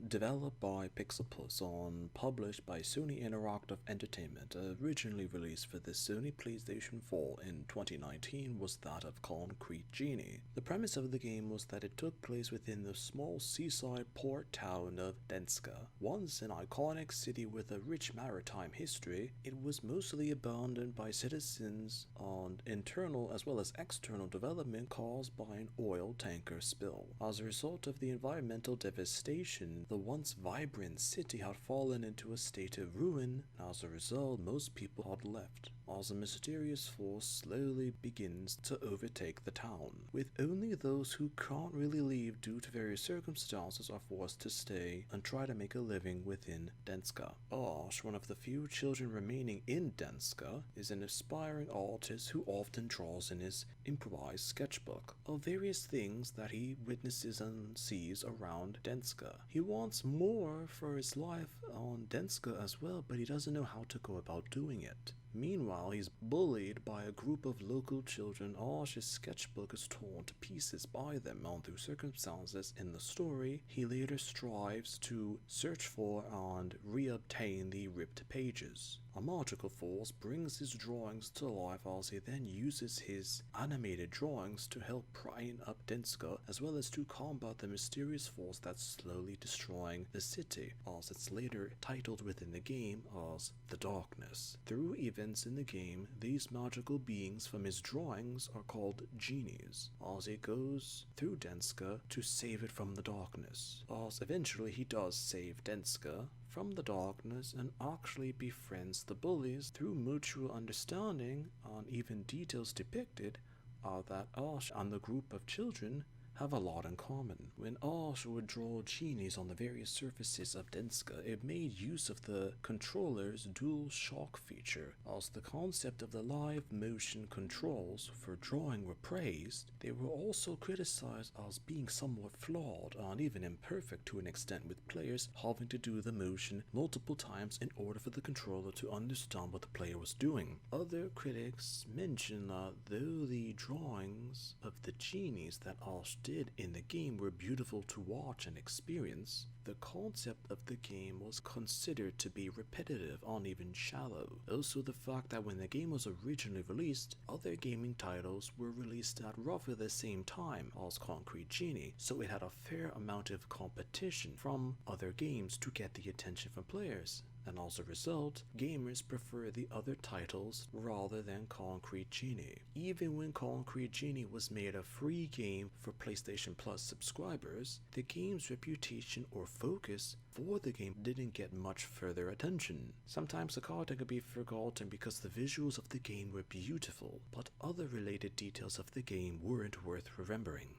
Developed by Pixelplus and published by Sony Interactive Entertainment, originally released for the Sony PlayStation 4 in 2019, was that of Concrete Genie. The premise of the game was that it took place within the small seaside port town of Denska. Once an iconic city with a rich maritime history, it was mostly abandoned by citizens on internal as well as external development caused by an oil tanker spill. As a result of the environmental devastation, the once vibrant city had fallen into a state of ruin, and as a result, most people had left, as a mysterious force slowly begins to overtake the town, with only those who can't really leave due to various circumstances are forced to stay and try to make a living within Denska. Ash, one of the few children remaining in Denska, is an aspiring artist who often draws in his improvised sketchbook of various things that he witnesses and sees around Denska. He wants more for his life on Denska as well, but he doesn't know how to go about doing it. Meanwhile, he's bullied by a group of local children. Ash's sketchbook is torn to pieces by them, and through circumstances in the story, he later strives to search for and reobtain the ripped pages. A magical force brings his drawings to life as he then uses his animated drawings to help brighten up Denska, as well as to combat the mysterious force that's slowly destroying the city, as it's later titled within the game as the Darkness. Through events in the game, these magical beings from his drawings are called genies, as he goes through Denska to save it from the darkness. As eventually he does save Denska from the darkness and actually befriends the bullies through mutual understanding, and even details depicted are that Ash and the group of children have a lot in common. When Ash would draw genies on the various surfaces of Denska, it made use of the controller's dual shock feature. As the concept of the live motion controls for drawing were praised, they were also criticized as being somewhat flawed and even imperfect to an extent, with players having to do the motion multiple times in order for the controller to understand what the player was doing. Other critics mention that though the drawings of the genies that Ash did in the game were beautiful to watch and experience, the concept of the game was considered to be repetitive and even shallow. Also, the fact that when the game was originally released, other gaming titles were released at roughly the same time as Concrete Genie, so it had a fair amount of competition from other games to get the attention from players. And as a result, gamers prefer the other titles rather than Concrete Genie. Even when Concrete Genie was made a free game for PlayStation Plus subscribers, the game's reputation or focus for the game didn't get much further attention. Sometimes the content could be forgotten because the visuals of the game were beautiful, but other related details of the game weren't worth remembering.